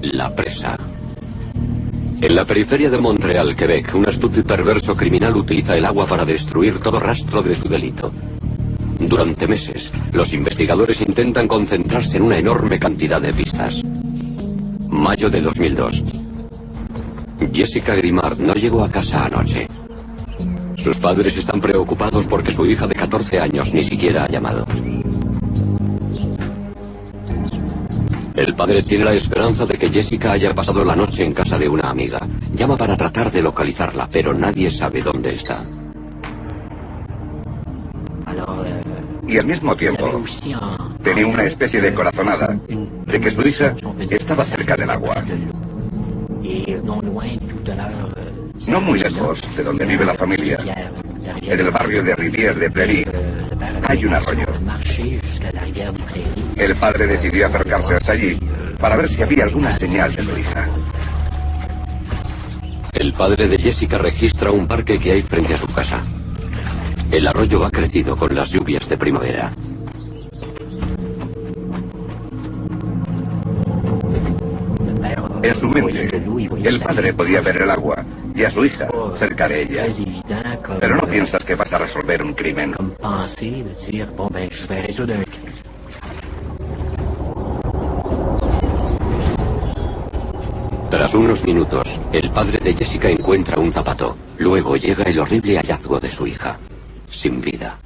La presa. En la periferia de Montreal, Quebec, un astuto y perverso criminal utiliza el agua para destruir todo rastro de su delito. Durante meses, los investigadores intentan concentrarse en una enorme cantidad de pistas. Mayo de 2002. Jessica Grimard no llegó a casa anoche. Sus padres están preocupados porque su hija de 14 años ni siquiera ha llamado. El padre tiene la esperanza de que Jessica haya pasado la noche en casa de una amiga. Llama para tratar de localizarla, pero nadie sabe dónde está. Y al mismo tiempo, tenía una especie de corazonada de que su hija estaba cerca del agua. No muy lejos de donde vive la familia, en el barrio de Rivière de Prairie, hay un arroyo. El padre decidió acercarse hasta allí para ver si había alguna señal de su hija. El padre de Jessica registra un parque que hay frente a su casa. El arroyo ha crecido con las lluvias de primavera. En su mente, el padre podía ver el agua y a su hija cerca de ella. Pero no piensas que vas a resolver un crimen. Tras unos minutos, el padre de Jessica encuentra un zapato. Luego llega el horrible hallazgo de su hija, sin vida.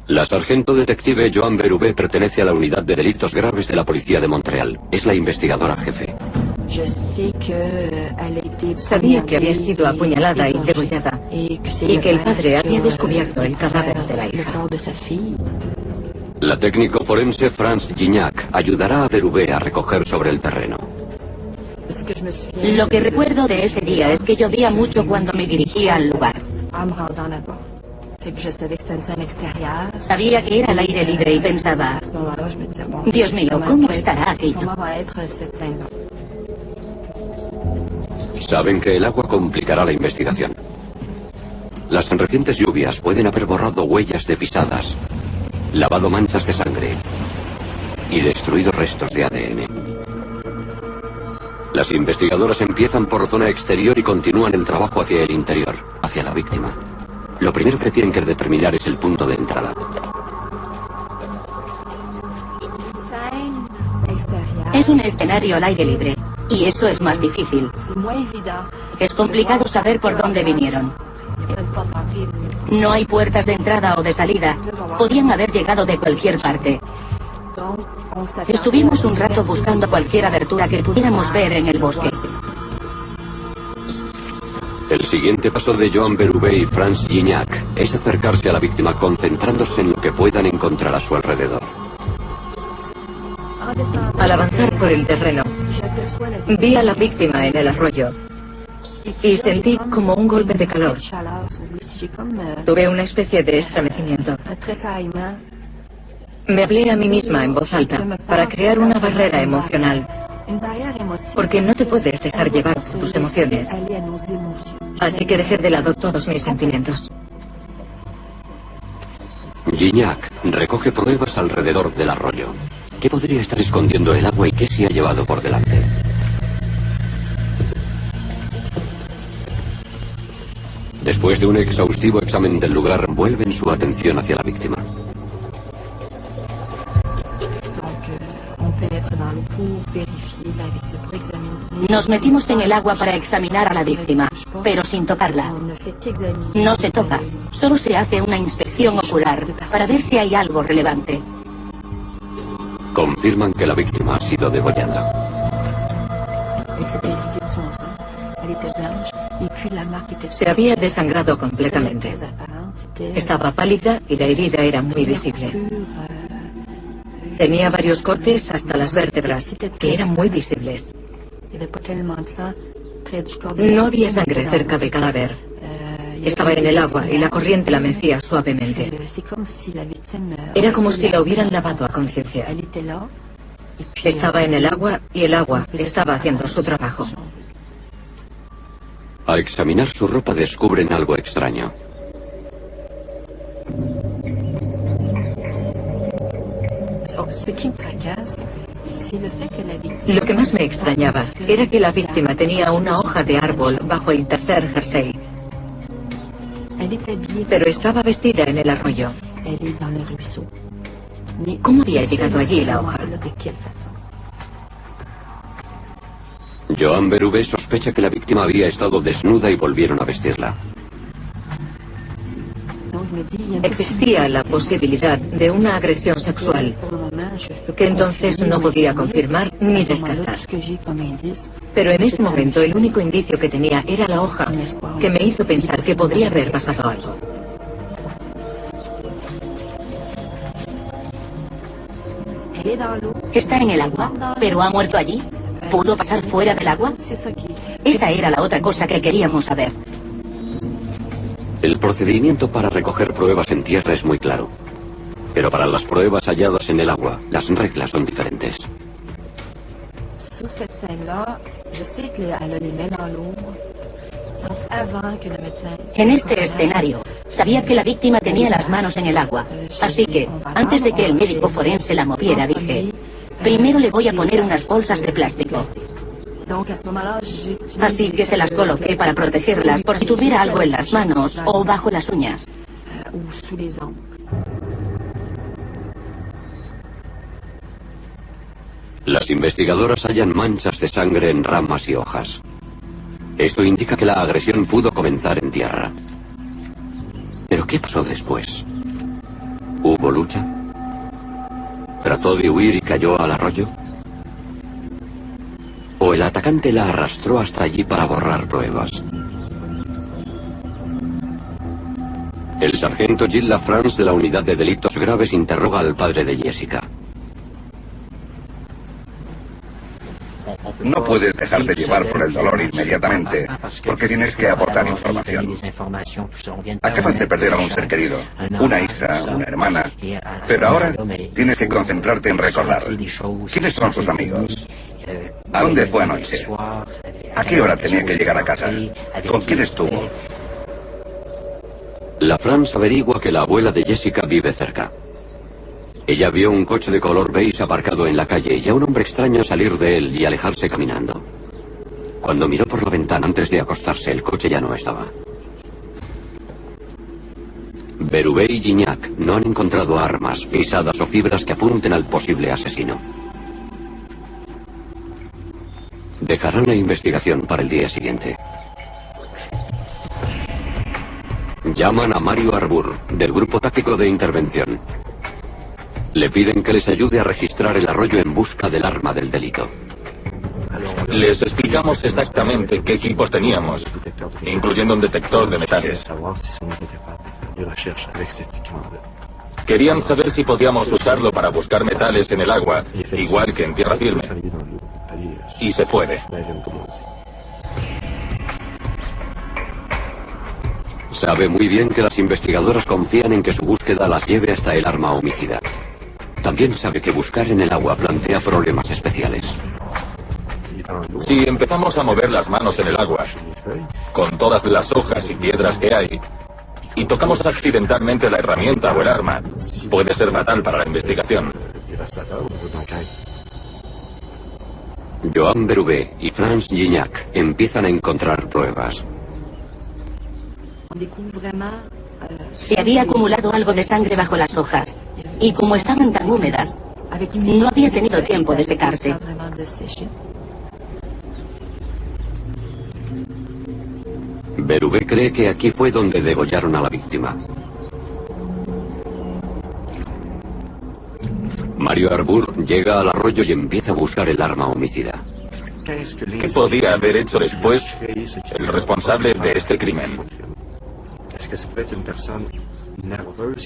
La sargento detective Joan Berube pertenece a la unidad de delitos graves de la policía de Montreal. Es la investigadora jefe. Sabía que había sido apuñalada y degollada y que el padre había descubierto el cadáver de la hija. La técnico forense France Gignac ayudará a Berube a recoger sobre el terreno. Lo que recuerdo de ese día es que llovía mucho cuando me dirigía al lugar. Sabía que era al aire libre y pensaba, Dios mío, ¿cómo estará aquello? Saben que el agua complicará la investigación. Las recientes lluvias pueden haber borrado huellas de pisadas, lavado manchas de sangre y destruido restos de ADN. Las investigadoras empiezan por zona exterior y continúan el trabajo hacia el interior, hacia la víctima. Lo primero que tienen que determinar es el punto de entrada. Es un escenario al aire libre, y eso es más difícil. Es complicado saber por dónde vinieron. No hay puertas de entrada o de salida. Podían haber llegado de cualquier parte. Estuvimos un rato buscando cualquier abertura que pudiéramos ver en el bosque. El siguiente paso de Joan Berube y France Gignac es acercarse a la víctima concentrándose en lo que puedan encontrar a su alrededor. Al avanzar por el terreno, vi a la víctima en el arroyo y sentí como un golpe de calor. Tuve una especie de estremecimiento. Me hablé a mí misma en voz alta para crear una barrera emocional, porque no te puedes dejar llevar por tus emociones. Así que dejé de lado todos mis sentimientos. Gignac recoge pruebas alrededor del arroyo. ¿Qué podría estar escondiendo el agua y qué se ha llevado por delante? Después de un exhaustivo examen del lugar, vuelven su atención hacia la víctima. Nos metimos en el agua para examinar a la víctima, pero sin tocarla. No se toca, solo se hace una inspección ocular para ver si hay algo relevante. Confirman que la víctima ha sido degollada. Se había desangrado completamente. Estaba pálida y la herida era muy visible. Tenía varios cortes hasta las vértebras, que eran muy visibles. No había sangre cerca del cadáver. Estaba en el agua y la corriente la mecía suavemente. Era como si la hubieran lavado a conciencia. Estaba en el agua y el agua estaba haciendo su trabajo. Al examinar su ropa descubren algo extraño. Lo que más me extrañaba era que la víctima tenía una hoja de árbol bajo el tercer jersey, pero estaba vestida en el arroyo. ¿Cómo había llegado allí la hoja? Joan Berube sospecha que la víctima había estado desnuda y volvieron a vestirla. Existía la posibilidad de una agresión sexual, que entonces no podía confirmar ni descartar. Pero en ese momento el único indicio que tenía era la hoja, que me hizo pensar que podría haber pasado algo. Está en el agua, pero ha muerto allí. ¿Pudo pasar fuera del agua? Esa era la otra cosa que queríamos saber. El procedimiento para recoger pruebas en tierra es muy claro, pero para las pruebas halladas en el agua, las reglas son diferentes. En este escenario, sabía que la víctima tenía las manos en el agua, así que, antes de que el médico forense la moviera, dije, primero le voy a poner unas bolsas de plástico. Así que se las coloqué para protegerlas por si tuviera algo en las manos o bajo las uñas. Las investigadoras hallan manchas de sangre en ramas y hojas. Esto indica que la agresión pudo comenzar en tierra. ¿Pero qué pasó después? ¿Hubo lucha? ¿Trató de huir y cayó al arroyo? ¿O el atacante la arrastró hasta allí para borrar pruebas? El sargento Gilles Lafrance de la Unidad de Delitos Graves interroga al padre de Jessica. No puedes dejarte llevar por el dolor inmediatamente, porque tienes que aportar información. Acabas de perder a un ser querido, una hija, una hermana, pero ahora tienes que concentrarte en recordar. ¿Quiénes son sus amigos? ¿A dónde fue anoche? ¿A qué hora tenía que llegar a casa? ¿Con quién estuvo? Lafrance averigua que la abuela de Jessica vive cerca. Ella vio un coche de color beige aparcado en la calle y a un hombre extraño salir de él y alejarse caminando. Cuando miró por la ventana antes de acostarse, el coche ya no estaba. Berube y Gignac no han encontrado armas, pisadas o fibras que apunten al posible asesino. Dejarán la investigación para el día siguiente. Llaman a Mario Arbour, del Grupo Táctico de Intervención. Le piden que les ayude a registrar el arroyo en busca del arma del delito. Les explicamos exactamente qué equipos teníamos, incluyendo un detector de metales. Querían saber si podíamos usarlo para buscar metales en el agua, igual que en tierra firme. Y se puede. Sabe muy bien que las investigadoras confían en que su búsqueda las lleve hasta el arma homicida. También sabe que buscar en el agua plantea problemas especiales. Si empezamos a mover las manos en el agua, con todas las hojas y piedras que hay, y tocamos accidentalmente la herramienta o el arma, puede ser fatal para la investigación. Joan Berube y Franz Gignac empiezan a encontrar pruebas. Se había acumulado algo de sangre bajo las hojas, y como estaban tan húmedas, no había tenido tiempo de secarse. Berube cree que aquí fue donde degollaron a la víctima. Mario Arbour llega al arroyo y empieza a buscar el arma homicida. ¿Qué podía haber hecho después el responsable de este crimen?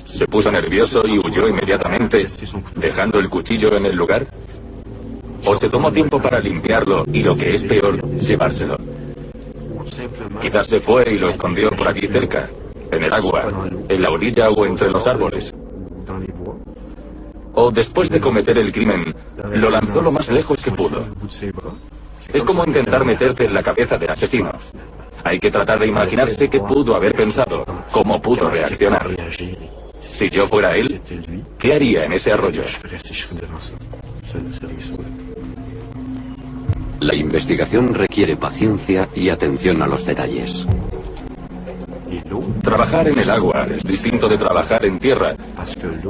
¿Se puso nervioso y huyó inmediatamente, dejando el cuchillo en el lugar? ¿O se tomó tiempo para limpiarlo y, lo que es peor, llevárselo? Quizás se fue y lo escondió por aquí cerca, en el agua, en la orilla o entre los árboles. O después de cometer el crimen, lo lanzó lo más lejos que pudo. Es como intentar meterte en la cabeza del asesino. Hay que tratar de imaginarse qué pudo haber pensado, cómo pudo reaccionar. Si yo fuera él, ¿qué haría en ese arroyo? La investigación requiere paciencia y atención a los detalles. Trabajar en el agua es distinto de trabajar en tierra,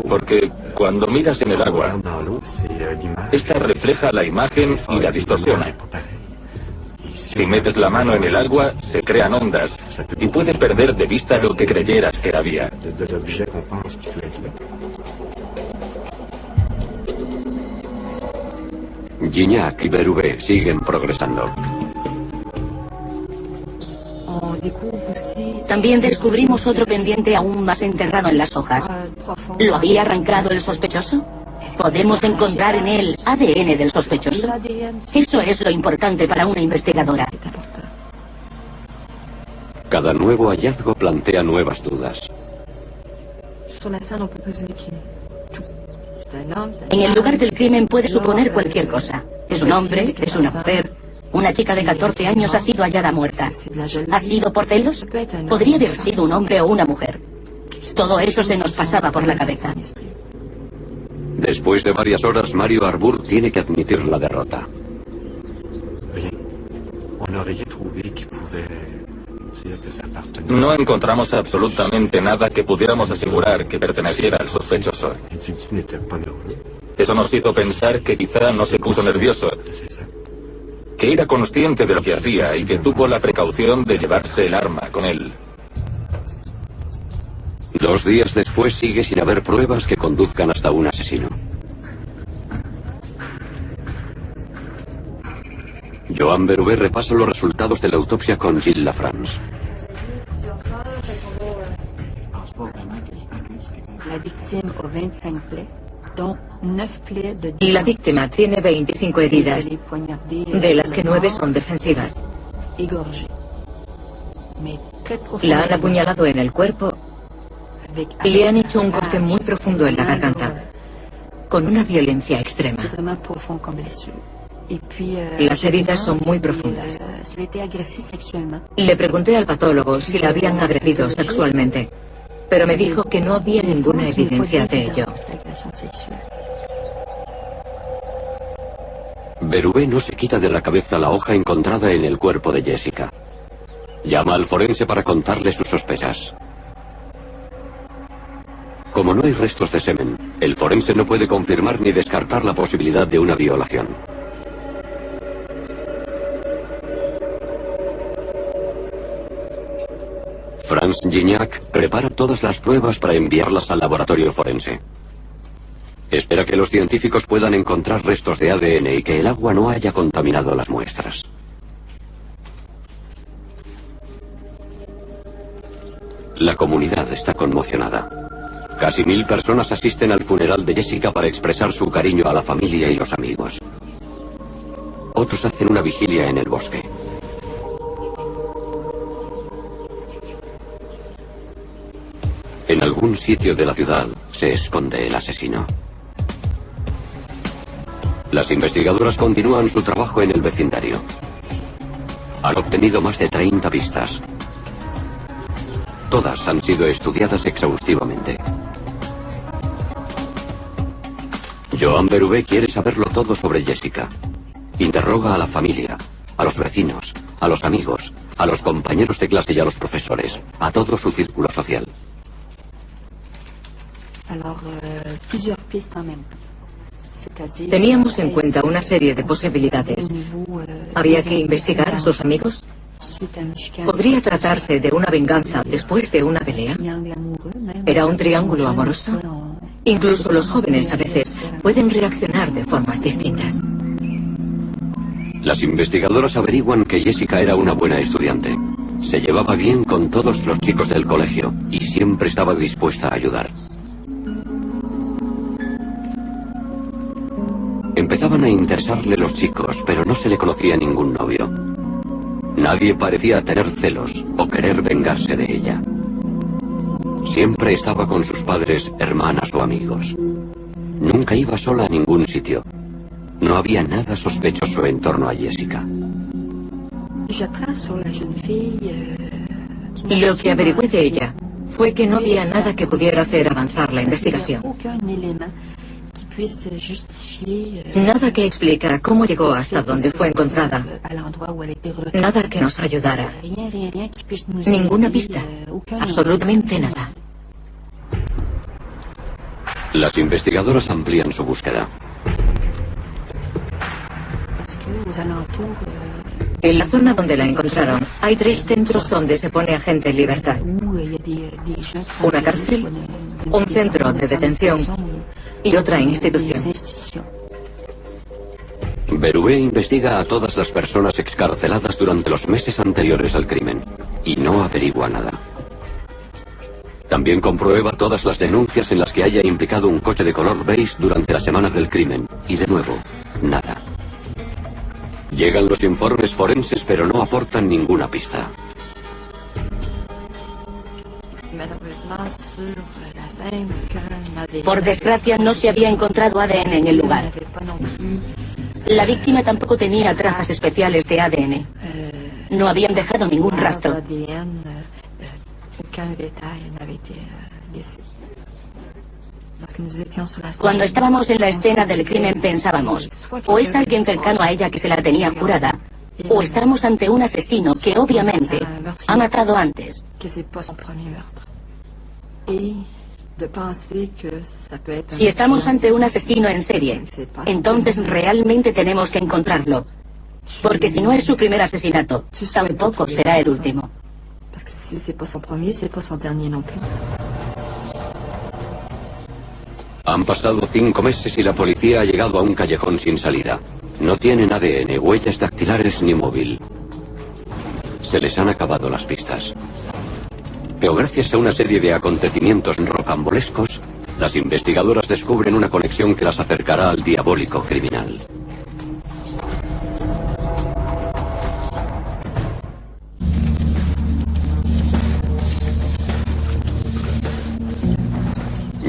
porque cuando miras en el agua, esta refleja la imagen y la distorsiona. Si metes la mano en el agua, se crean ondas y puedes perder de vista lo que creyeras que había. Gignac y Berube siguen progresando. También descubrimos otro pendiente aún más enterrado en las hojas. ¿Lo había arrancado el sospechoso? ¿Podemos encontrar en él ADN del sospechoso? Eso es lo importante para una investigadora. Cada nuevo hallazgo plantea nuevas dudas. En el lugar del crimen puede suponer cualquier cosa. Es un hombre, es una mujer. Una chica de 14 años ha sido hallada muerta. ¿Ha sido por celos? Podría haber sido un hombre o una mujer. Todo eso se nos pasaba por la cabeza. Después de varias horas, Mario Harbour tiene que admitir la derrota. No encontramos absolutamente nada que pudiéramos asegurar que perteneciera al sospechoso. Eso nos hizo pensar que quizá no se puso nervioso, que era consciente de lo que hacía y que tuvo la precaución de llevarse el arma con él. 2 días después sigue sin haber pruebas que conduzcan hasta un asesino. Joan Berube repasa los resultados de la autopsia con Gilles Lafrance. La víctima tiene 25 heridas, de las que 9 son defensivas. La han apuñalado en el cuerpo y le han hecho un corte muy profundo en la garganta, con una violencia extrema. Las heridas son muy profundas. Le pregunté al patólogo si la habían agredido sexualmente, pero me dijo que no había ninguna evidencia de ello. Berube no se quita de la cabeza la hoja encontrada en el cuerpo de Jessica. Llama al forense para contarle sus sospechas. Como no hay restos de semen, el forense no puede confirmar ni descartar la posibilidad de una violación. Franz Gignac prepara todas las pruebas para enviarlas al laboratorio forense. Espera que los científicos puedan encontrar restos de ADN y que el agua no haya contaminado las muestras. La comunidad está conmocionada. Casi 1000 personas asisten al funeral de Jessica para expresar su cariño a la familia y los amigos. Otros hacen una vigilia en el bosque. En algún sitio de la ciudad se esconde el asesino. Las investigadoras continúan su trabajo en el vecindario. Han obtenido más de 30 pistas. Todas han sido estudiadas exhaustivamente. Joan Berube quiere saberlo todo sobre Jessica. Interroga a la familia, a los vecinos, a los amigos, a los compañeros de clase y a los profesores, a todo su círculo social. Teníamos en cuenta una serie de posibilidades. ¿Había que investigar a sus amigos? ¿Podría tratarse de una venganza después de una pelea? ¿Era un triángulo amoroso? Incluso los jóvenes a veces pueden reaccionar de formas distintas. Las investigadoras averiguan que Jessica era una buena estudiante. Se llevaba bien con todos los chicos del colegio y siempre estaba dispuesta a ayudar. Empezaban a interesarle los chicos, pero no se le conocía ningún novio. Nadie parecía tener celos o querer vengarse de ella. Siempre estaba con sus padres, hermanas o amigos. Nunca iba sola a ningún sitio. No había nada sospechoso en torno a Jessica. Lo que averigüé de ella fue que no había nada que pudiera hacer avanzar la investigación. Nada que explicara cómo llegó hasta donde fue encontrada. Nada que nos ayudara. Ninguna pista. Absolutamente nada. Las investigadoras amplían su búsqueda. En la zona donde la encontraron, hay 3 centros donde se pone a gente en libertad. Una cárcel, un centro de detención y otra institución. Berube investiga a todas las personas excarceladas durante los meses anteriores al crimen y no averigua nada. También comprueba todas las denuncias en las que haya implicado un coche de color beige durante la semana del crimen y de nuevo, nada. Llegan los informes forenses pero no aportan ninguna pista. Por desgracia, no se había encontrado ADN en el lugar. La víctima tampoco tenía trazas especiales de ADN. No habían dejado ningún rastro. Cuando estábamos en la escena del crimen pensábamos, o es alguien cercano a ella que se la tenía jurada, o estamos ante un asesino que obviamente ha matado antes. Si estamos ante un asesino en serie, entonces realmente tenemos que encontrarlo. Porque si no es su primer asesinato, tampoco será el último. Han pasado 5 meses y la policía ha llegado a un callejón sin salida. No tienen ADN, huellas dactilares ni móvil. Se les han acabado las pistas. Pero gracias a una serie de acontecimientos rocambolescos, las investigadoras descubren una conexión que las acercará al diabólico criminal.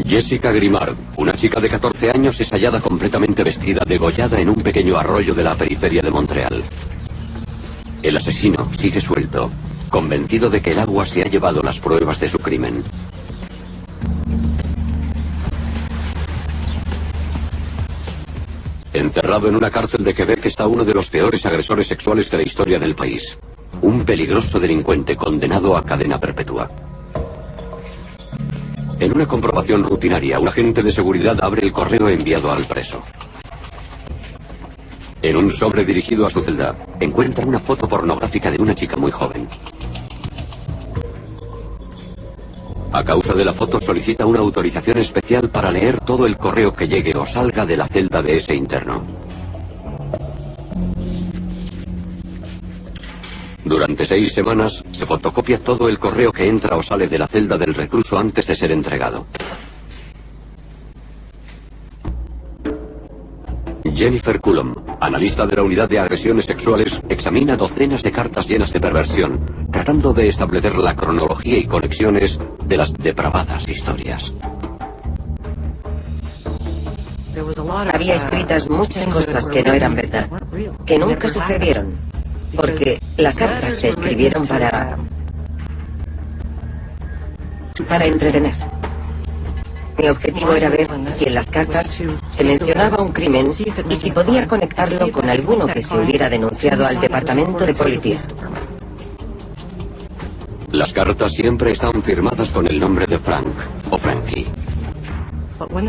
Jessica Grimard, una chica de 14 años, es hallada completamente vestida, degollada en un pequeño arroyo de la periferia de Montreal. El asesino sigue suelto, convencido de que el agua se ha llevado las pruebas de su crimen. Encerrado en una cárcel de Quebec está uno de los peores agresores sexuales de la historia del país. Un peligroso delincuente condenado a cadena perpetua. En una comprobación rutinaria, un agente de seguridad abre el correo enviado al preso. En un sobre dirigido a su celda, encuentra una foto pornográfica de una chica muy joven. A causa de la foto solicita una autorización especial para leer todo el correo que llegue o salga de la celda de ese interno. Durante 6 semanas se fotocopia todo el correo que entra o sale de la celda del recluso antes de ser entregado. Jennifer Cullom, analista de la unidad de agresiones sexuales, examina docenas de cartas llenas de perversión, tratando de establecer la cronología y conexiones de las depravadas historias. Había escritas muchas cosas que no eran verdad, que nunca sucedieron. Porque las cartas se escribieron para entretener. Mi objetivo era ver si en las cartas se mencionaba un crimen y si podía conectarlo con alguno que se hubiera denunciado al departamento de policía. Las cartas siempre están firmadas con el nombre de Frank o Frankie.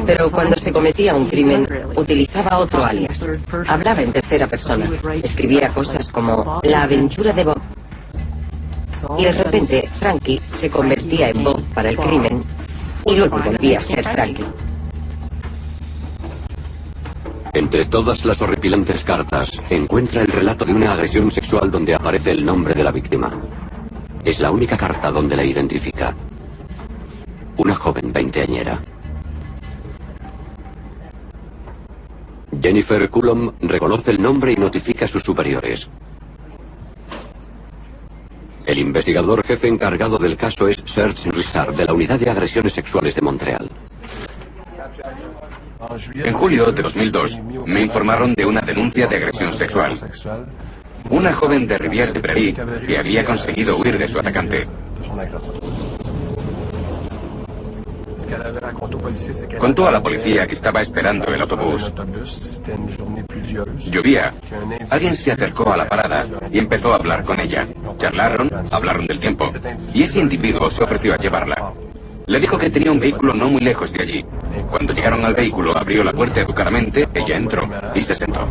Pero cuando se cometía un crimen, utilizaba otro alias. Hablaba en tercera persona. Escribía cosas como la aventura de Bob. Y de repente, Frankie se convertía en Bob para el crimen y luego volvía a ser Frankie. Entre todas las horripilantes cartas, encuentra el relato de una agresión sexual donde aparece el nombre de la víctima. Es la única carta donde la identifica. Una joven veinteañera. Jennifer Cullom reconoce el nombre y notifica a sus superiores. El investigador jefe encargado del caso es Serge Richard, de la Unidad de Agresiones Sexuales de Montreal. En julio de 2002 me informaron de una denuncia de agresión sexual. Una joven de Rivière-de-Prairie que había conseguido huir de su atacante. Contó a la policía que estaba esperando el autobús. Llovía. Alguien se acercó a la parada y empezó a hablar con ella. Charlaron, hablaron del tiempo, y ese individuo se ofreció a llevarla. Le dijo que tenía un vehículo no muy lejos de allí. Cuando llegaron al vehículo, abrió la puerta educadamente, ella entró y se sentó.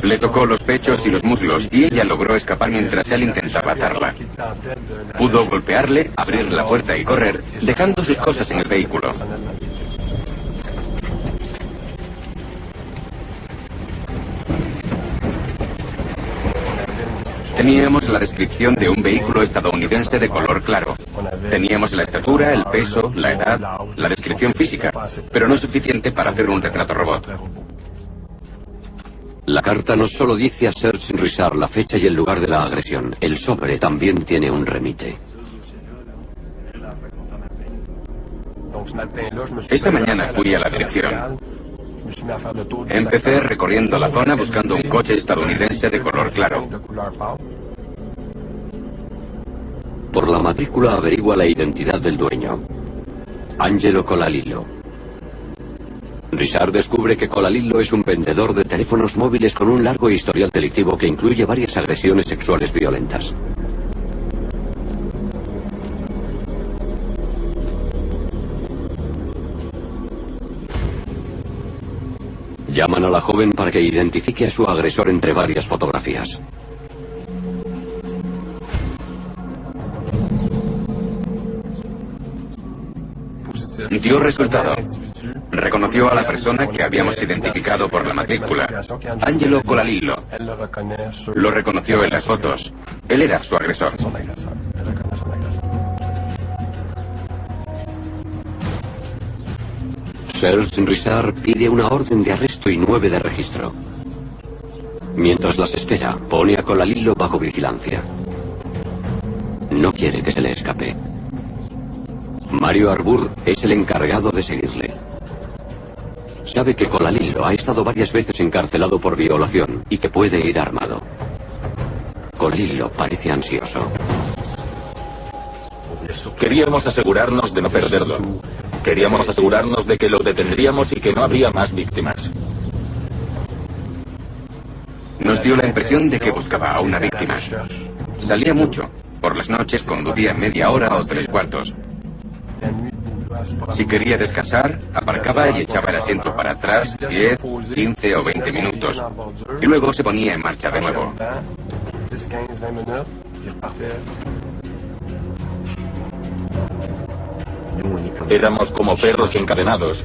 Le tocó los pechos y los muslos y ella logró escapar mientras él intentaba atarla. Pudo golpearle, abrir la puerta y correr, dejando sus cosas en el vehículo. Teníamos la descripción de un vehículo estadounidense de color claro. Teníamos la estatura, el peso, la edad, la descripción física, pero no suficiente para hacer un retrato robot. La carta no solo dice a Serge Richard la fecha y el lugar de la agresión, el sobre también tiene un remite. Esa mañana fui a la dirección. Empecé recorriendo la zona buscando un coche estadounidense de color claro. Por la matrícula averigua la identidad del dueño, Angelo Colalillo. Richard descubre que Colalillo es un vendedor de teléfonos móviles con un largo historial delictivo que incluye varias agresiones sexuales violentas. Llaman a la joven para que identifique a su agresor entre varias fotografías. Dio resultado. Reconoció a la persona que habíamos identificado por la matrícula, Angelo Colalillo. Lo reconoció en las fotos. Él era su agresor. Serge Richard pide una orden de arresto y 9 de registro. Mientras las espera, pone a Colalillo bajo vigilancia. No quiere que se le escape. Mario Arbour es el encargado de seguirle. Sabe que Colalillo ha estado varias veces encarcelado por violación y que puede ir armado. Colalillo parece ansioso. Queríamos asegurarnos de no perderlo. Queríamos asegurarnos de que lo detendríamos y que no habría más víctimas. Nos dio la impresión de que buscaba a una víctima. Salía mucho. Por las noches conducía media hora o 3/4. Si quería descansar, aparcaba y echaba el asiento para atrás 10, 15 o 20 minutos. Y luego se ponía en marcha de nuevo. Éramos como perros encadenados,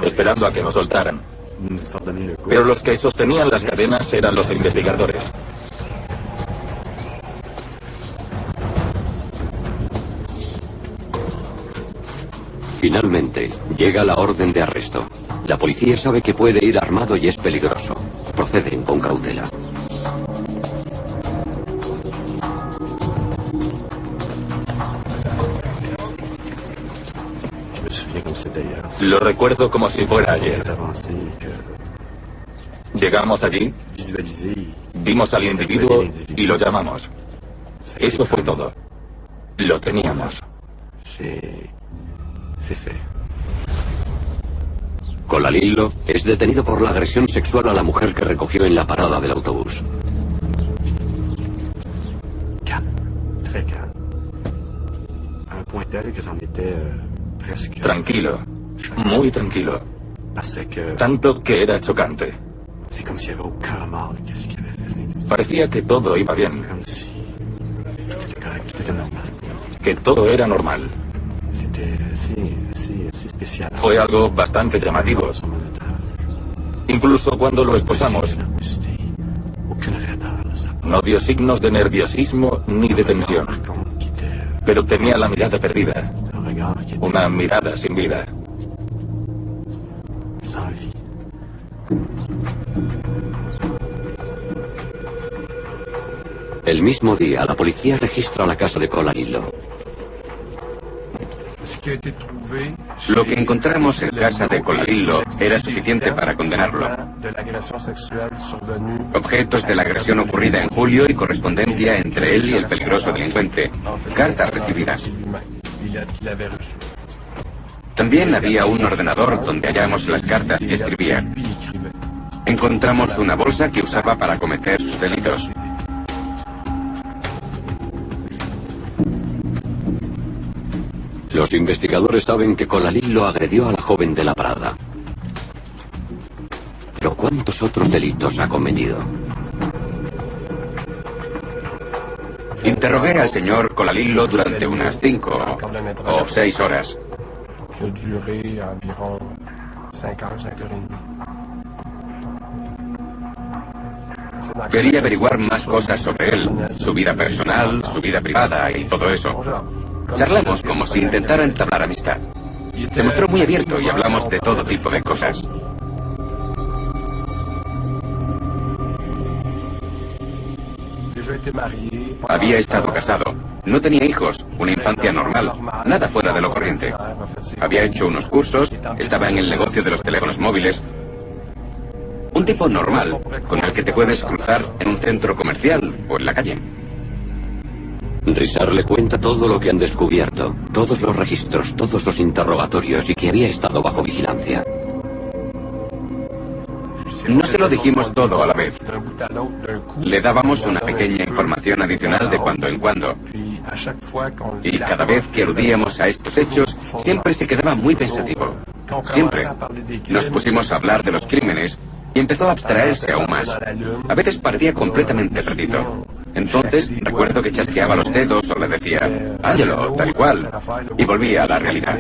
esperando a que nos soltaran. Pero los que sostenían las cadenas eran los investigadores. Finalmente, llega la orden de arresto. La policía sabe que puede ir armado y es peligroso. Proceden con cautela. Lo recuerdo como si fuera ayer. Llegamos allí, vimos al individuo y lo llamamos. Eso fue todo. Lo teníamos. Colalillo es detenido por la agresión sexual a la mujer que recogió en la parada del autobús. Tranquilo, muy tranquilo. Tanto que era chocante. Parecía que todo iba bien. Que todo era normal. Fue algo bastante llamativo. Incluso cuando lo esposamos, no dio signos de nerviosismo ni de tensión. Pero tenía la mirada perdida. Una mirada sin vida. El mismo día, la policía registra la casa de Colalillo. Lo que encontramos en casa de Colalillo era suficiente para condenarlo. Objetos de la agresión ocurrida en julio y correspondencia entre él y el peligroso delincuente. Cartas recibidas. También había un ordenador donde hallamos las cartas que escribía. Encontramos una bolsa que usaba para cometer sus delitos. Los investigadores saben que Colalillo agredió a la joven de la Prada. Pero ¿cuántos otros delitos ha cometido? Interrogué al señor Colalillo durante unas 5 o 6 horas. Quería averiguar más cosas sobre él, su vida personal, su vida privada y todo eso. Charlamos como si intentara entablar amistad. Se mostró muy abierto y hablamos de todo tipo de cosas. Había estado casado. No tenía hijos, una infancia normal, nada fuera de lo corriente. Había hecho unos cursos, estaba en el negocio de los teléfonos móviles. Un tipo normal, con el que te puedes cruzar en un centro comercial o en la calle. Rissard le cuenta todo lo que han descubierto, todos los registros, todos los interrogatorios y que había estado bajo vigilancia. No se lo dijimos todo a la vez. Le dábamos una pequeña información adicional de cuando en cuando. Y cada vez que aludíamos a estos hechos, siempre se quedaba muy pensativo. Siempre. Nos pusimos a hablar de los crímenes y empezó a abstraerse aún más. A veces parecía completamente perdido. Entonces recuerdo que chasqueaba los dedos o le decía, Ángelo, tal y cual, y volvía a la realidad.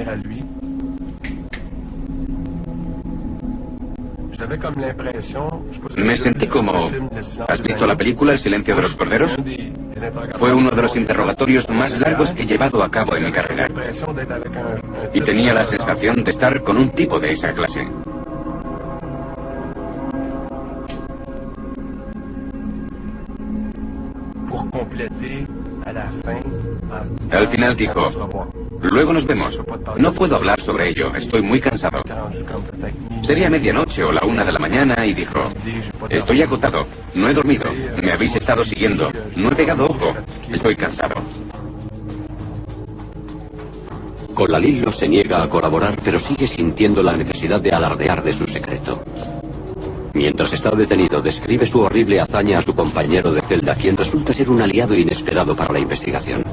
Me sentí como... ¿Has visto la película El silencio de los corderos? Fue uno de los interrogatorios más largos que he llevado a cabo en mi carrera. Y tenía la sensación de estar con un tipo de esa clase. Al final dijo, luego nos vemos. No puedo hablar sobre ello, estoy muy cansado. Sería medianoche o la 1 de la mañana y dijo, estoy agotado, no he dormido, me habéis estado siguiendo, no he pegado ojo, estoy cansado. Colalillo se niega a colaborar, pero sigue sintiendo la necesidad de alardear de su secreto. Mientras está detenido, describe su horrible hazaña a su compañero de celda, quien resulta ser un aliado inesperado para la investigación.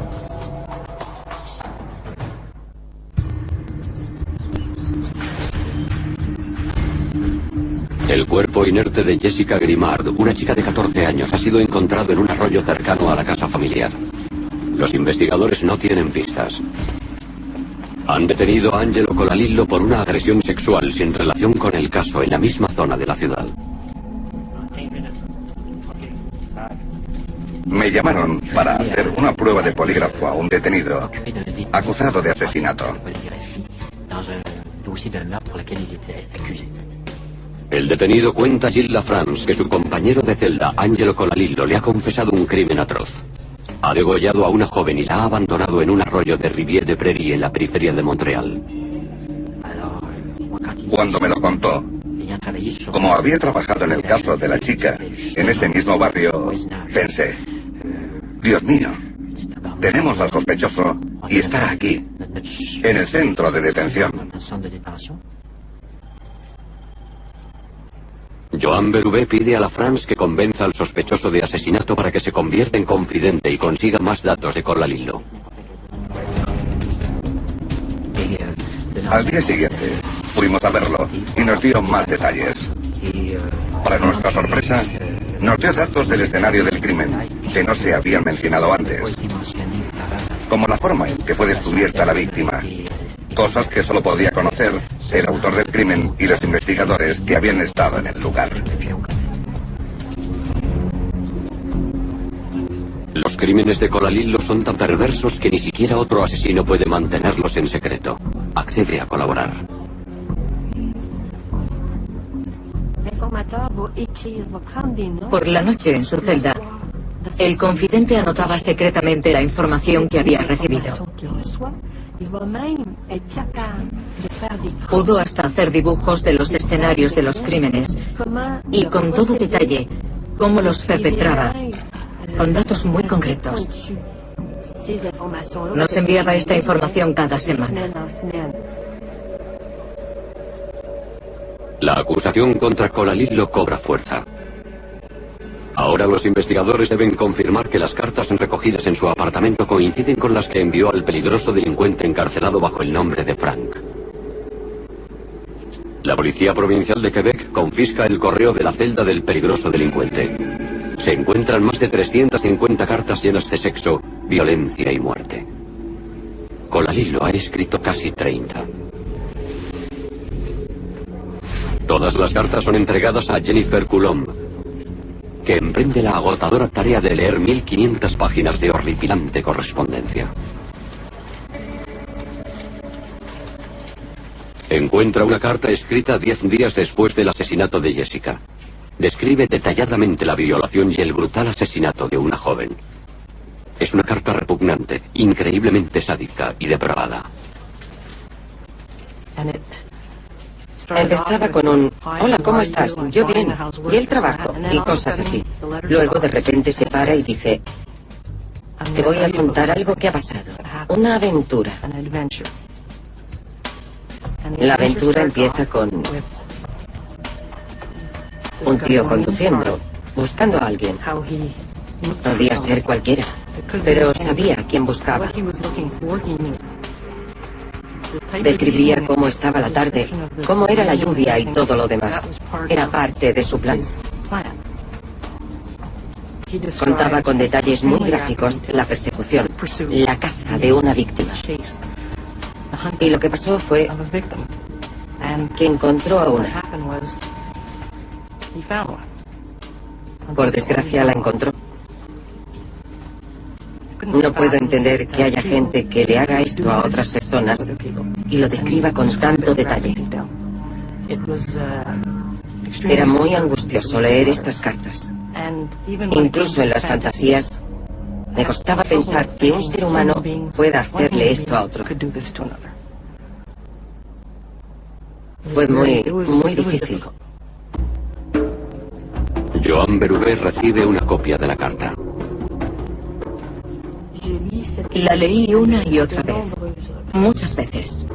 El cuerpo inerte de Jessica Grimard, una chica de 14 años, ha sido encontrado en un arroyo cercano a la casa familiar. Los investigadores no tienen pistas. Han detenido a Angelo Colalillo por una agresión sexual sin relación con el caso en la misma zona de la ciudad. Me llamaron para hacer una prueba de polígrafo a un detenido acusado de asesinato. El detenido cuenta a Gilles Lafrance que su compañero de celda, Angelo Colalillo, le ha confesado un crimen atroz. Ha degollado a una joven y la ha abandonado en un arroyo de Rivière-des-Prairies en la periferia de Montreal. Cuando me lo contó, como había trabajado en el caso de la chica, en ese mismo barrio, pensé, Dios mío, tenemos al sospechoso y está aquí, en el centro de detención. Joan Berube pide a Lafrance que convenza al sospechoso de asesinato para que se convierta en confidente y consiga más datos de Colalillo. Al día siguiente, fuimos a verlo y nos dieron más detalles. Para nuestra sorpresa, nos dio datos del escenario del crimen que no se habían mencionado antes, como la forma en que fue descubierta la víctima, cosas que solo podía conocer el autor del crimen y los investigadores que habían estado en el lugar. Los crímenes de Colalillo son tan perversos que ni siquiera otro asesino puede mantenerlos en secreto. Accede a colaborar. Por la noche en su celda, el confidente anotaba secretamente la información que había recibido. Pudo hasta hacer dibujos de los escenarios de los crímenes y con todo detalle cómo los perpetraba, con datos muy concretos. Nos enviaba esta información cada semana. La acusación contra Colalillo cobra fuerza. Ahora los investigadores deben confirmar que las cartas recogidas en su apartamento coinciden con las que envió al peligroso delincuente encarcelado bajo el nombre de Frank. La Policía Provincial de Quebec confisca el correo de la celda del peligroso delincuente. Se encuentran más de 350 cartas llenas de sexo, violencia y muerte. Colalillo ha escrito casi 30. Todas las cartas son entregadas a Jennifer Coulomb, que emprende la agotadora tarea de leer 1500 páginas de horripilante correspondencia. Encuentra una carta escrita 10 días después del asesinato de Jessica. Describe detalladamente la violación y el brutal asesinato de una joven. Es una carta repugnante, increíblemente sádica y depravada. Empezaba con un «Hola, ¿cómo estás? Yo bien. ¿Y el trabajo?» y cosas así. Luego de repente se para y dice «Te voy a contar algo que ha pasado. Una aventura». La aventura empieza con un tío conduciendo, buscando a alguien. Podía ser cualquiera, pero sabía a quién buscaba. Describía cómo estaba la tarde, cómo era la lluvia y todo lo demás. Era parte de su plan. Contaba con detalles muy gráficos la persecución, la caza de una víctima. Y lo que pasó fue que encontró a una. Por desgracia la encontró. No puedo entender que haya gente que le haga esto a otras personas y lo describa con tanto detalle. Era muy angustioso leer estas cartas. Incluso en las fantasías, me costaba pensar que un ser humano pueda hacerle esto a otro. Fue muy difícil. Joan Berube recibe una copia de la carta. La leí una y otra vez, muchas veces.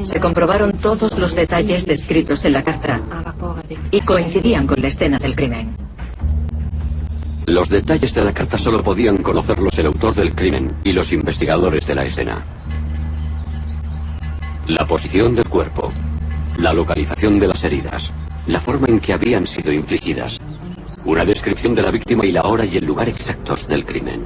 Se comprobaron todos los detalles descritos en la carta y coincidían con la escena del crimen. Los detalles de la carta solo podían conocerlos el autor del crimen y los investigadores de la escena. La posición del cuerpo, la localización de las heridas, la forma en que habían sido infligidas, una descripción de la víctima y la hora y el lugar exactos del crimen.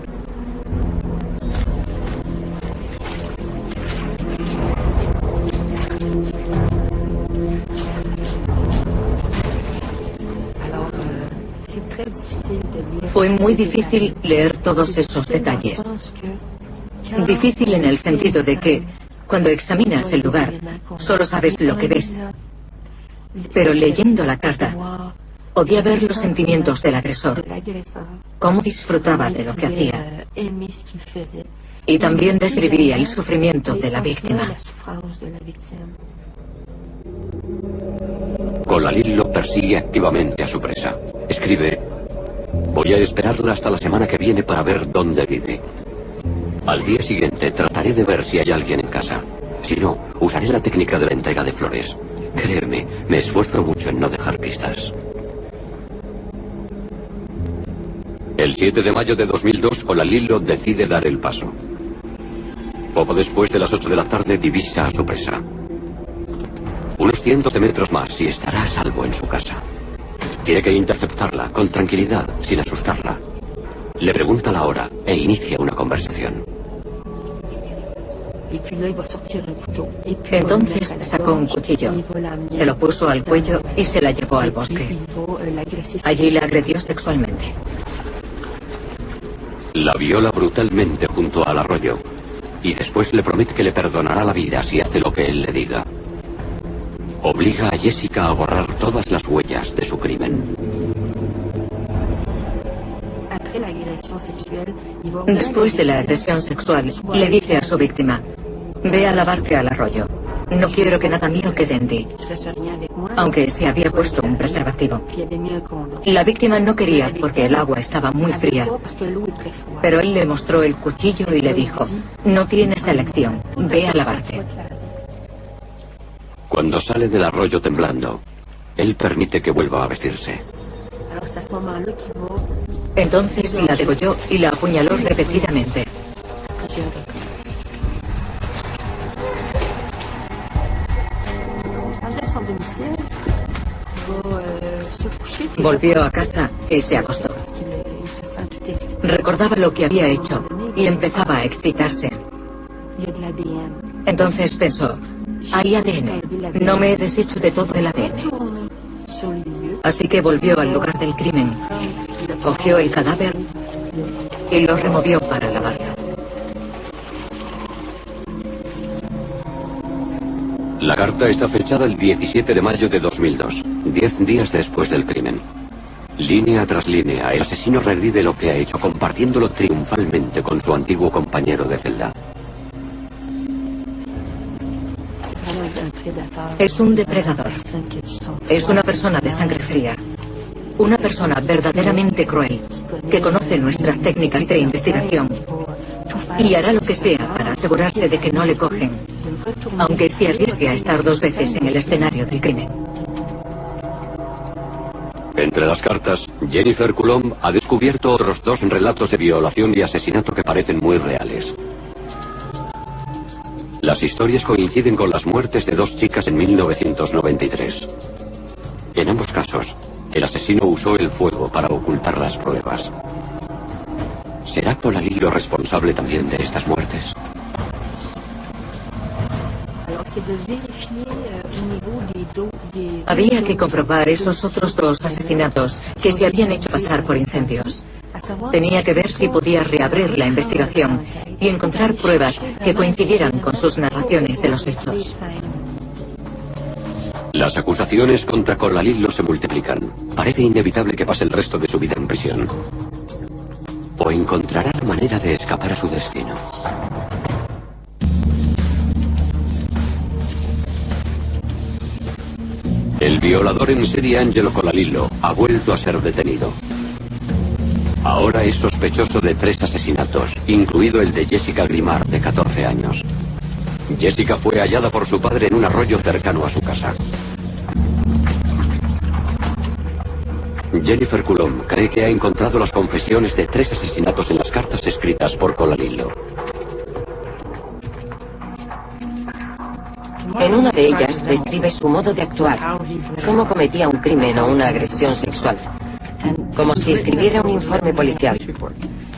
Fue muy difícil leer todos esos detalles. Difícil en el sentido de que, cuando examinas el lugar, solo sabes lo que ves. Pero leyendo la carta, podía ver los sentimientos del agresor, cómo disfrutaba de lo que hacía. Y también describía el sufrimiento de la víctima. Colalillo persigue activamente a su presa. Escribe: voy a esperarla hasta la semana que viene para ver dónde vive. Al día siguiente trataré de ver si hay alguien en casa. Si no, usaré la técnica de la entrega de flores. Créeme, me esfuerzo mucho en no dejar pistas. El 7 de mayo de 2002, Colalillo decide dar el paso. Poco después de las 8 de la tarde divisa a su presa. Unos cientos de metros más y estará a salvo en su casa. Tiene que interceptarla con tranquilidad, sin asustarla. Le pregunta la hora e inicia una conversación. Entonces sacó un cuchillo, se lo puso al cuello y se la llevó al bosque. Allí la agredió sexualmente. La viola brutalmente junto al arroyo y después le promete que le perdonará la vida si hace lo que él le diga. Obliga a Jessica a borrar todas las huellas de su crimen. Después de la agresión sexual, le dice a su víctima: ve a lavarte al arroyo. No quiero que nada mío quede en ti. Aunque se había puesto un preservativo. La víctima no quería porque el agua estaba muy fría. Pero él le mostró el cuchillo y le dijo: no tienes elección, ve a lavarte. Cuando sale del arroyo temblando, él permite que vuelva a vestirse. Entonces la degolló y la apuñaló repetidamente. Volvió a casa y se acostó. Recordaba lo que había hecho y empezaba a excitarse. Entonces pensó: hay ADN, no me he deshecho de todo el ADN. Así que volvió al lugar del crimen, cogió el cadáver y lo removió para lavarlo. La carta está fechada el 17 de mayo de 2002, 10 días después del crimen. Línea tras línea, el asesino revive lo que ha hecho, compartiéndolo triunfalmente con su antiguo compañero de celda. Es un depredador. Es una persona de sangre fría. Una persona verdaderamente cruel, que conoce nuestras técnicas de investigación y hará lo que sea para asegurarse de que no le cogen, aunque se arriesgue a estar 2 veces en el escenario del crimen. Entre las cartas, Jennifer Coulomb ha descubierto otros 2 relatos de violación y asesinato que parecen muy reales. Las historias coinciden con las muertes de 2 chicas en 1993. En ambos casos, el asesino usó el fuego para ocultar las pruebas. ¿Será Colalillo responsable también de estas muertes? Había que comprobar esos otros 2 asesinatos que se habían hecho pasar por incendios. Tenía que ver si podía reabrir la investigación y encontrar pruebas que coincidieran con sus narraciones de los hechos. Las acusaciones contra Colalillo se multiplican. Parece inevitable que pase el resto de su vida en prisión. ¿O encontrará la manera de escapar a su destino? El violador en serie Angelo Colalillo ha vuelto a ser detenido. Ahora es sospechoso de 3 asesinatos, incluido el de Jessica Grimard, de 14 años. Jessica fue hallada por su padre en un arroyo cercano a su casa. Jennifer Coulomb cree que ha encontrado las confesiones de 3 asesinatos en las cartas escritas por Colalillo. En una de ellas describe su modo de actuar, cómo cometía un crimen o una agresión sexual, como si escribiera un informe policial.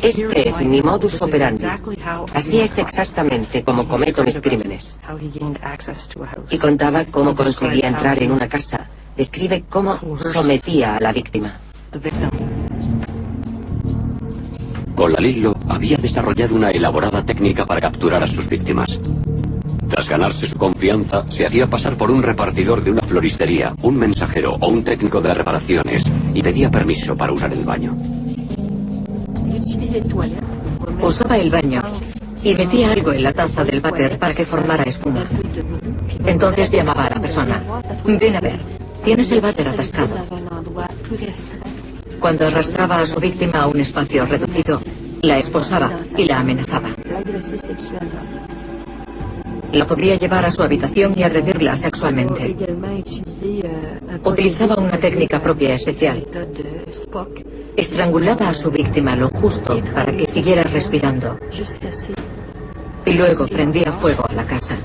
Este es mi modus operandi. Así es exactamente como cometo mis crímenes. Y contaba cómo conseguía entrar en una casa. Describe cómo sometía a la víctima. Colalillo había desarrollado una elaborada técnica para capturar a sus víctimas. Tras ganarse su confianza, se hacía pasar por un repartidor de una floristería, un mensajero o un técnico de reparaciones y pedía permiso para usar el baño. Usaba el baño y metía algo en la taza del váter para que formara espuma. Entonces llamaba a la persona: ven a ver, tienes el váter atascado. Cuando arrastraba a su víctima a un espacio reducido, la esposaba y la amenazaba. La podría llevar a su habitación y agredirla sexualmente. Utilizaba una técnica propia especial. Estrangulaba a su víctima lo justo para que siguiera respirando. Y luego prendía fuego a la casa.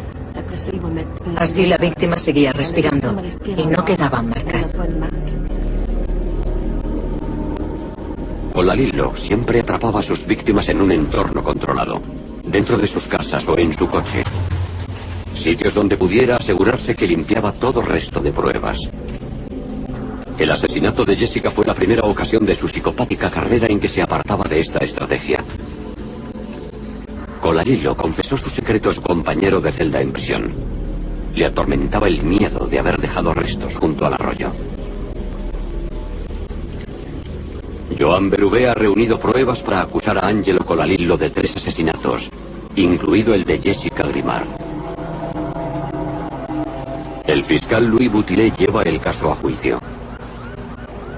Así la víctima seguía respirando y no quedaban marcas. Colalillo siempre atrapaba a sus víctimas en un entorno controlado, dentro de sus casas o en su coche. Sitios donde pudiera asegurarse que limpiaba todo resto de pruebas. El asesinato de Jessica fue la primera ocasión de su psicopática carrera en que se apartaba de esta estrategia. Colalillo confesó su secreto a su compañero de celda en prisión. Le atormentaba el miedo de haber dejado restos junto al arroyo. Joan Berube ha reunido pruebas para acusar a Angelo Colalillo de 3 asesinatos, incluido el de Jessica Grimard. El fiscal Louis Boutillier lleva el caso a juicio.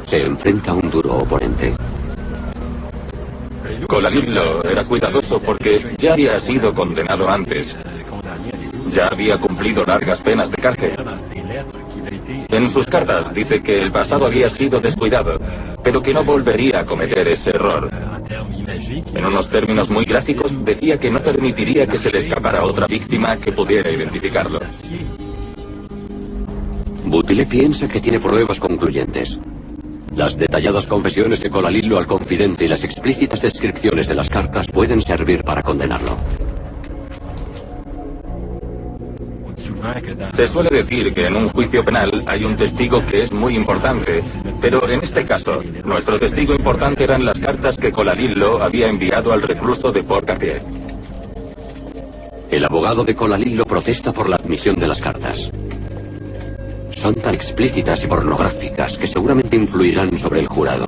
Se enfrenta a un duro oponente. Colalillo era cuidadoso porque ya había sido condenado antes. Ya había cumplido largas penas de cárcel. En sus cartas dice que el pasado había sido descuidado, pero que no volvería a cometer ese error. En unos términos muy gráficos, decía que no permitiría que se le escapara otra víctima que pudiera identificarlo. Boutillier piensa que tiene pruebas concluyentes. Las detalladas confesiones de Colalillo al confidente y las explícitas descripciones de las cartas pueden servir para condenarlo. Se suele decir que en un juicio penal hay un testigo que es muy importante, pero en este caso, nuestro testigo importante eran las cartas que Colalillo había enviado al recluso de Port-Cartier. El abogado de Colalillo protesta por la admisión de las cartas. Son tan explícitas y pornográficas que seguramente influirán sobre el jurado.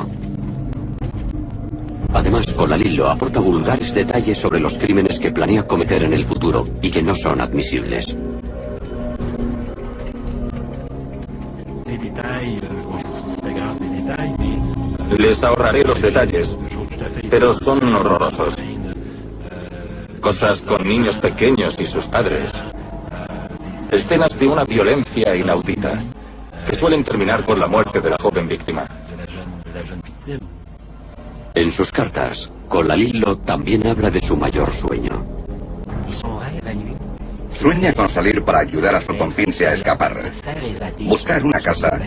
Además, Colalillo aporta vulgares detalles sobre los crímenes que planea cometer en el futuro y que no son admisibles. Les ahorraré los detalles, pero son horrorosos. Cosas con niños pequeños y sus padres. Escenas de una violencia inaudita, que suelen terminar con la muerte de la joven víctima. En sus cartas, Colalillo también habla de su mayor sueño. Sueña con salir para ayudar a su compinche a escapar, buscar una casa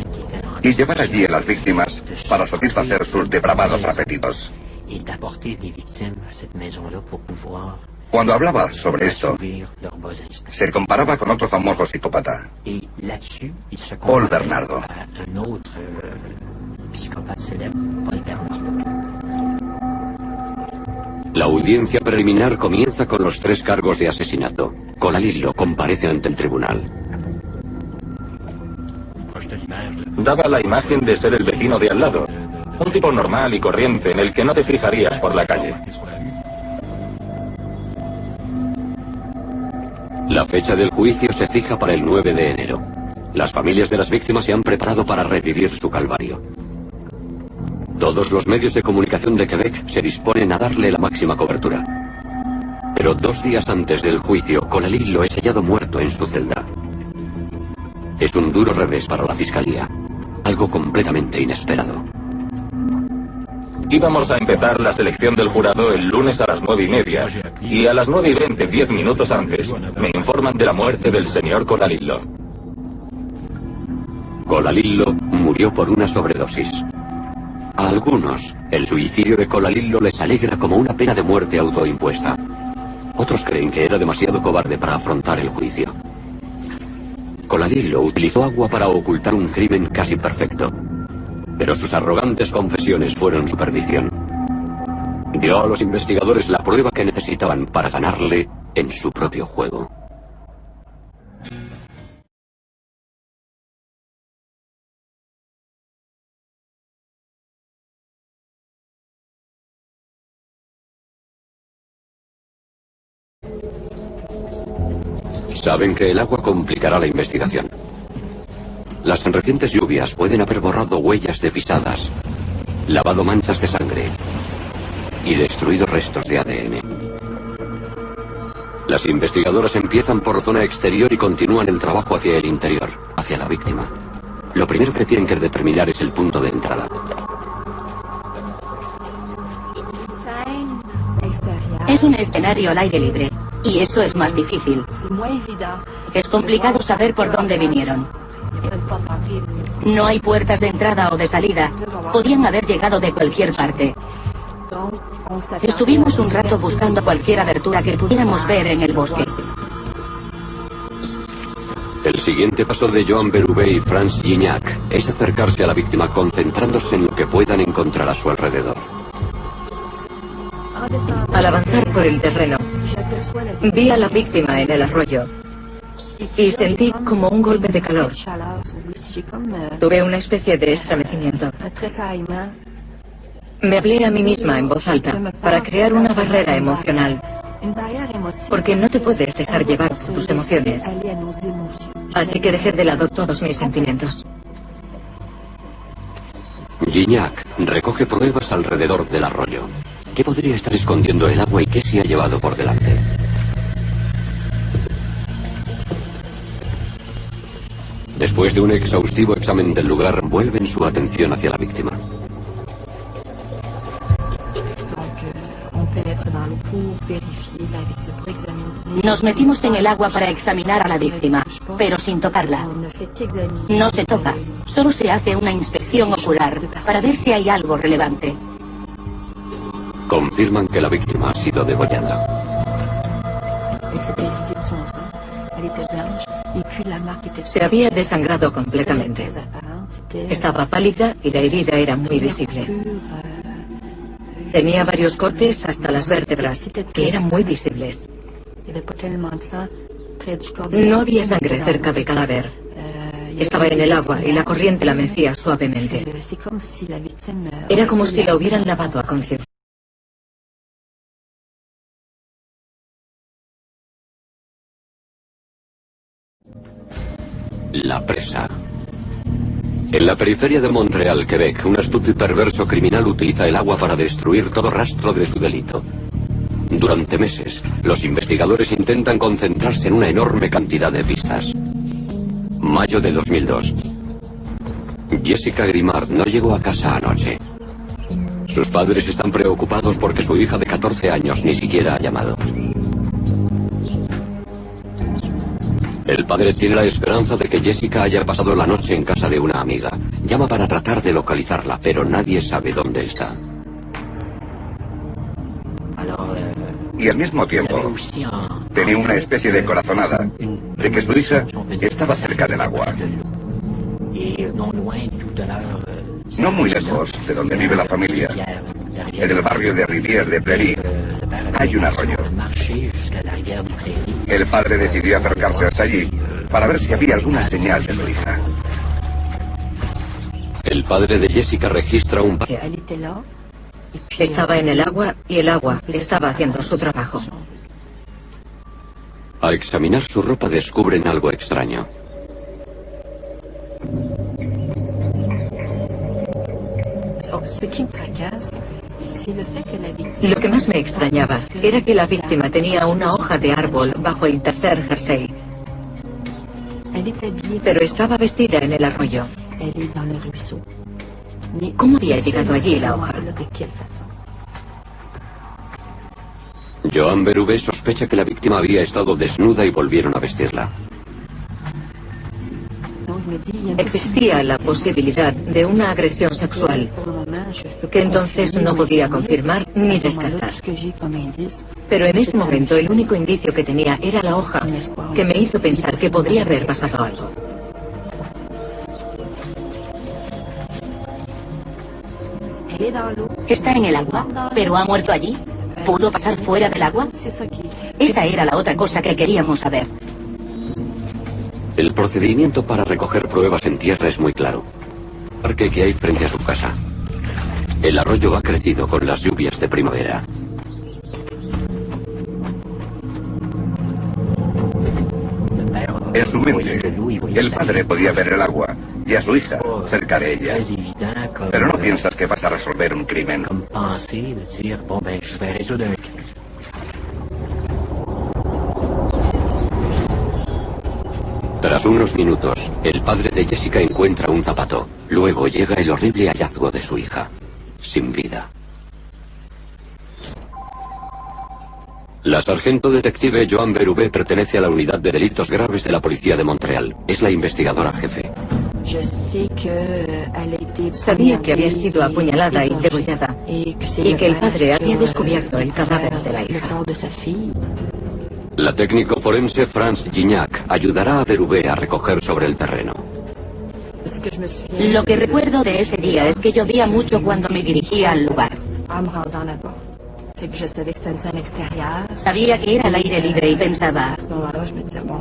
y llevar allí a las víctimas para satisfacer sus depravados apetitos. Cuando hablaba sobre esto, se comparaba con otro famoso psicópata, Paul Bernardo. La audiencia preliminar comienza con los 3 cargos de asesinato. Colalillo comparece ante el tribunal. Daba la imagen de ser el vecino de al lado, un tipo normal y corriente en el que no te fijarías por la calle. La fecha del juicio se fija para el 9 de enero. Las familias de las víctimas se han preparado para revivir su calvario. Todos los medios de comunicación de Quebec se disponen a darle la máxima cobertura. Pero 2 días antes del juicio, Colalillo es hallado muerto en su celda. Es un duro revés para la fiscalía, algo completamente inesperado. Íbamos a empezar la selección del jurado el lunes a las 9:30, y a las 9:20, 10 minutos antes, me informan de la muerte del señor Colalillo. Colalillo murió por una sobredosis. A algunos, el suicidio de Colalillo les alegra como una pena de muerte autoimpuesta. Otros creen que era demasiado cobarde para afrontar el juicio. Colalillo utilizó agua para ocultar un crimen casi perfecto, pero sus arrogantes confesiones fueron su perdición. Dio a los investigadores la prueba que necesitaban para ganarle en su propio juego. Saben que el agua complicará la investigación. Las recientes lluvias pueden haber borrado huellas de pisadas, lavado manchas de sangre y destruido restos de ADN. Las investigadoras empiezan por zona exterior y continúan el trabajo hacia el interior, hacia la víctima. Lo primero que tienen que determinar es el punto de entrada. Es un escenario al aire libre, y eso es más difícil. Es complicado saber por dónde vinieron. No hay puertas de entrada o de salida. Podían haber llegado de cualquier parte. Estuvimos un rato buscando cualquier abertura que pudiéramos ver en el bosque. El siguiente paso de Joan Berube y Franz Gignac es acercarse a la víctima concentrándose en lo que puedan encontrar a su alrededor. Al avanzar por el terreno, vi a la víctima en el arroyo y sentí como un golpe de calor. Tuve una especie de estremecimiento. Me hablé a mí misma en voz alta para crear una barrera emocional, porque no te puedes dejar llevar por tus emociones. Así que dejé de lado todos mis sentimientos. Gignac recoge pruebas alrededor del arroyo. ¿Qué podría estar escondiendo el agua y qué se ha llevado por delante? Después de un exhaustivo examen del lugar, vuelven su atención hacia la víctima. Nos metimos en el agua para examinar a la víctima, pero sin tocarla. No se toca, solo se hace una inspección ocular para ver si hay algo relevante. Confirman que la víctima ha sido degollada. Se había desangrado completamente. Estaba pálida y la herida era muy visible. Tenía varios cortes hasta las vértebras, que eran muy visibles. No había sangre cerca del cadáver. Estaba en el agua y la corriente la mecía suavemente. Era como si la hubieran lavado a conciencia. La presa. En la periferia de Montreal, Quebec, un astuto y perverso criminal utiliza el agua para destruir todo rastro de su delito. Durante meses, los investigadores intentan concentrarse en una enorme cantidad de pistas. Mayo de 2002. Jessica Grimard no llegó a casa anoche. Sus padres están preocupados porque su hija de 14 años ni siquiera ha llamado. El padre tiene la esperanza de que Jessica haya pasado la noche en casa de una amiga. Llama para tratar de localizarla, pero nadie sabe dónde está. Y al mismo tiempo, tenía una especie de corazonada de que su hija estaba cerca del agua. No muy lejos de donde vive la familia, en el barrio de Rivière de Prairie, hay un arroyo. El padre decidió acercarse hasta allí para ver si había alguna señal de su hija. El padre de Jessica registra un... Estaba en el agua y el agua estaba haciendo su trabajo. Al examinar su ropa descubren algo extraño. Lo que más me extrañaba era que la víctima tenía una hoja de árbol bajo el tercer jersey, pero estaba vestida en el arroyo. ¿Cómo había llegado allí la hoja? Joan Berube sospecha que la víctima había estado desnuda y volvieron a vestirla. Existía la posibilidad de una agresión sexual, que entonces no podía confirmar ni descartar. Pero en ese momento el único indicio que tenía era la hoja, que me hizo pensar que podría haber pasado algo. Está en el agua, pero ha muerto allí. ¿Pudo pasar fuera del agua? Esa era la otra cosa que queríamos saber. El procedimiento para recoger pruebas en tierra es muy claro. El parque que hay frente a su casa. El arroyo ha crecido con las lluvias de primavera. En su mente, el padre podía ver el agua y a su hija cerca de ella. Pero no piensas que vas a resolver un crimen. Tras unos minutos, el padre de Jessica encuentra un zapato. Luego llega el horrible hallazgo de su hija, sin vida. La sargento detective Joan Berube pertenece a la unidad de delitos graves de la policía de Montreal. Es la investigadora jefe. Sabía que había sido apuñalada y degollada, y que el padre había descubierto el cadáver de la hija. La técnico forense France Gignac ayudará a Berube a recoger sobre el terreno. Lo que recuerdo de ese día es que llovía mucho cuando me dirigía al lugar. Sabía que era al aire libre y pensaba,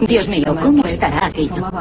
Dios mío, ¿cómo estará aquello?